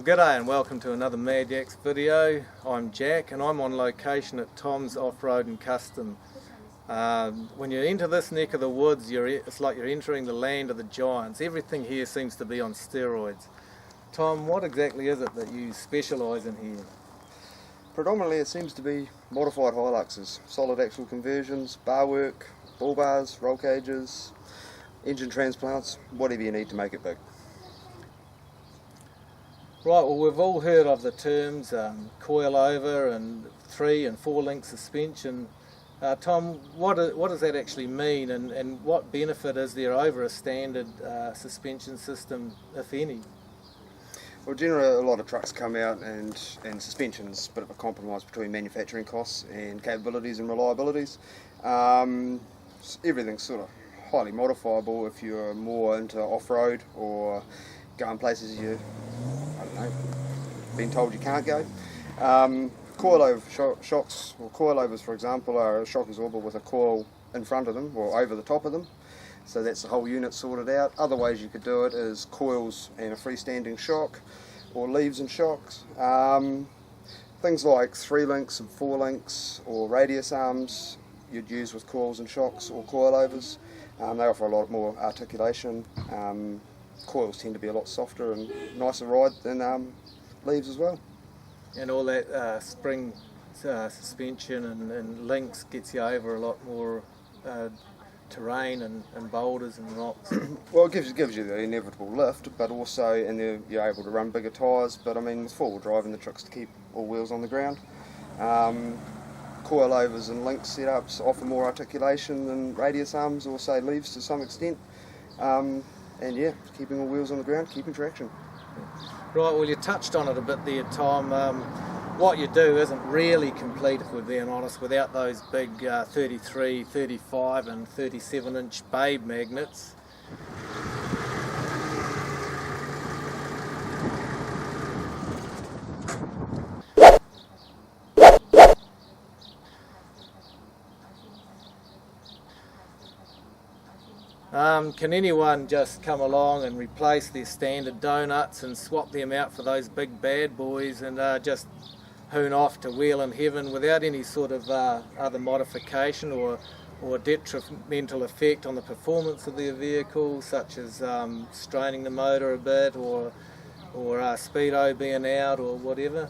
Well, g'day and welcome to another Mad Yaks video. I'm Jack and I'm on location at Tom's Off-Road and Custom. When you enter this neck of the woods, it's like you're entering the land of the giants. Everything here seems to be on steroids. Tom, what exactly is it that you specialise in here? Predominantly it seems to be modified Hiluxes, solid axle conversions, bar work, bull bars, roll cages, engine transplants, whatever you need to make it big. Right, well we've all heard of the terms coil over and 3 and 4 link suspension. Tom, what does that actually mean, and what benefit is there over a standard suspension system, if any? Well, generally a lot of trucks come out and suspension's a bit of a compromise between manufacturing costs and capabilities and reliabilities. Everything's sort of highly modifiable if you're more into off-road or going places been told you can't go. Coilover shocks, or coilovers for example, are a shock absorber with a coil in front of them or over the top of them, so that's the whole unit sorted out. Other ways you could do it is coils and a freestanding shock, or leaves and shocks. Things like 3 links and 4 links or radius arms you'd use with coils and shocks or coilovers. They offer a lot more articulation. Coils tend to be a lot softer and nicer ride than leaves as well. And all that spring suspension and links gets you over a lot more terrain and boulders and rocks. Well, it gives you the inevitable lift, but also you're able to run bigger tyres. But I mean, with four-wheel driving, the trick's to keep all wheels on the ground. Coilovers and link setups offer more articulation than radius arms or say leaves to some extent. And yeah, keeping all wheels on the ground, keeping traction. Right, well you touched on it a bit there, Tom. What you do isn't really complete, if we're being honest, without those big 33, 35 and 37 inch Babe magnets. Can anyone just come along and replace their standard donuts and swap them out for those big bad boys and just hoon off to wheel in heaven without any sort of other modification or detrimental effect on the performance of their vehicle, such as straining the motor a bit or speedo being out or whatever?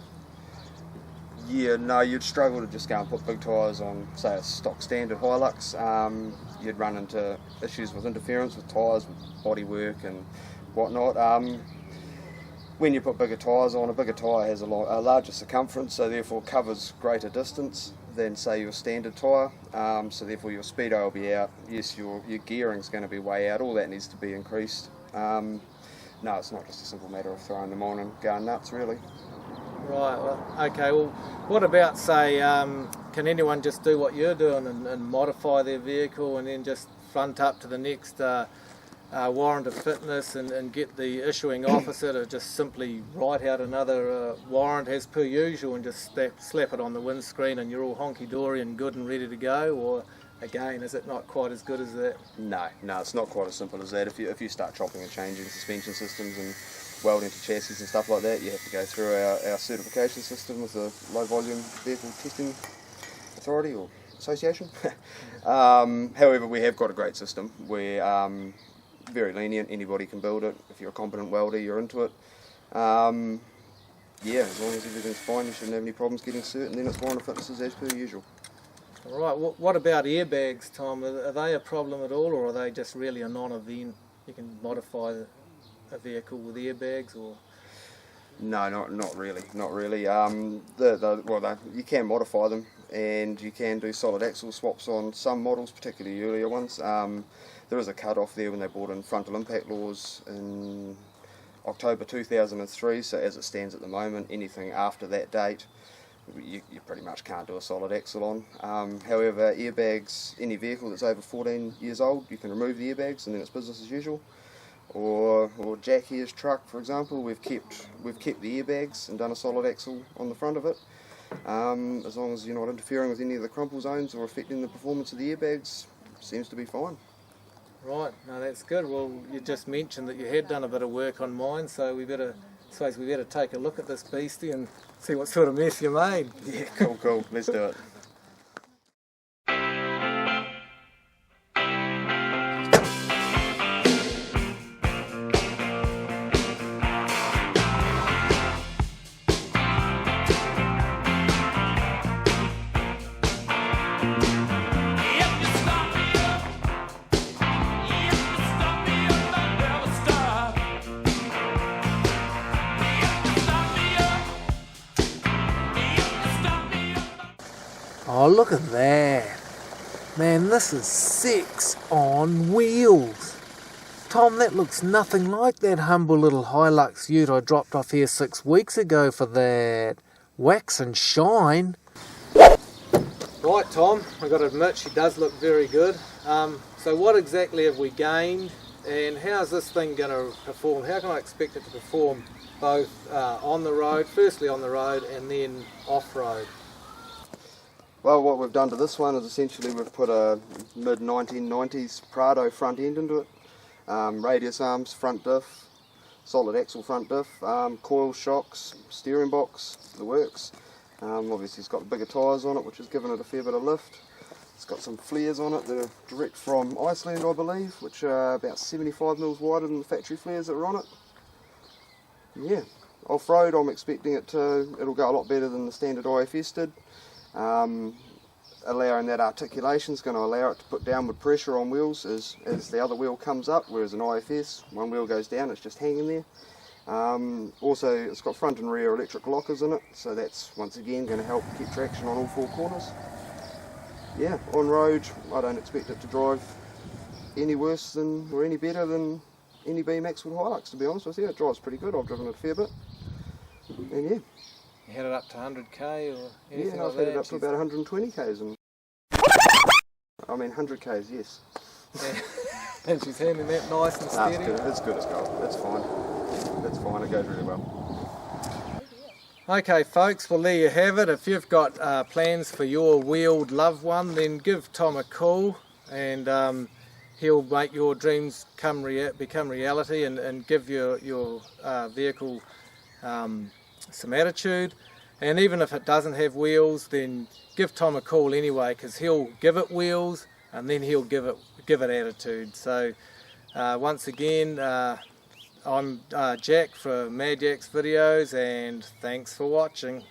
Yeah, no, you'd struggle to just go and put big tyres on, say, a stock standard Hilux. You'd run into issues with interference with tyres, with bodywork and whatnot. When you put bigger tyres on, a bigger tyre has a larger circumference, so therefore covers greater distance than, say, your standard tyre. So therefore your speedo will be out. Yes, your gearing's going to be way out. All that needs to be increased. No, it's not just a simple matter of throwing them on and going nuts, really. Right, well, okay, well what about, say, can anyone just do what you're doing and modify their vehicle and then just front up to the next warrant of fitness and get the issuing officer to just simply write out another warrant as per usual and just slap it on the windscreen and you're all honky-dory and good and ready to go? Or again, is it not quite as good as that? No, it's not quite as simple as that. If you start chopping and changing suspension systems and welding to chassis and stuff like that, you have to go through our certification system with the Low Volume Vehicle Testing Authority or Association. However, we have got a great system. We're very lenient, anybody can build it. If you're a competent welder, you're into it. Yeah, as long as everything's fine, you shouldn't have any problems getting cert, and then it's warrant of fitnesses as per usual. Right, what about airbags, Tom? Are they a problem at all, or are they just really a non-event? You can modify a vehicle with airbags, or? No, not really. You can modify them, and you can do solid axle swaps on some models, particularly earlier ones. There is a cut-off there when they brought in frontal impact laws in October 2003, so as it stands at the moment, anything after that date, you pretty much can't do a solid axle on. However, airbags, any vehicle that's over 14 years old, you can remove the airbags and then it's business as usual. Or Jack here's truck, for example, we've kept the airbags and done a solid axle on the front of it. As long as you're not interfering with any of the crumple zones or affecting the performance of the airbags, seems to be fine. Right, no, that's good. Well, you just mentioned that you had done a bit of work on mine, so we better suppose we better take a look at this beastie and see what sort of mess you made. Yeah, cool. Let's do it. Oh, look at that. Man, this is 6 on wheels. Tom, that looks nothing like that humble little Hilux ute I dropped off here 6 weeks ago for that wax and shine. Right, Tom, I've got to admit she does look very good. So what exactly have we gained, and how's this thing going to perform? How can I expect it to perform both on the road, firstly on the road, and then off-road? Well, what we've done to this one is essentially we've put a mid-1990s Prado front end into it. Radius arms, front diff, solid axle front diff, coil shocks, steering box, the works. Obviously it's got bigger tyres on it, which has given it a fair bit of lift. It's got some flares on it that are direct from Iceland, I believe, which are about 75mm wider than the factory flares that are on it. Yeah, off-road I'm expecting it'll go a lot better than the standard IFS did. Allowing that articulation is going to allow it to put downward pressure on wheels as the other wheel comes up, whereas an IFS, one wheel goes down, it's just hanging there. Also, it's got front and rear electric lockers in it, so that's once again going to help keep traction on all 4 corners. Yeah, on road I don't expect it to drive any worse than or any better than any B-Max with Hilux, to be honest with you. It drives pretty good. I've driven it a fair bit, and yeah. You had it up to 100k or anything Yeah, like I've that? had it up to about 120k's. And I mean 100k's, yes. Yeah. And she's handling that nice and steady? It's good as gold. It's fine. It's fine. It goes really well. Okay folks, well there you have it. If you've got plans for your wheeled loved one, then give Tom a call, and he'll make your dreams become reality, and give your vehicle some attitude. And even if it doesn't have wheels, then give Tom a call anyway, because he'll give it wheels and then he'll give it attitude. So once again, I'm Jack for Mad Jack's videos, and thanks for watching.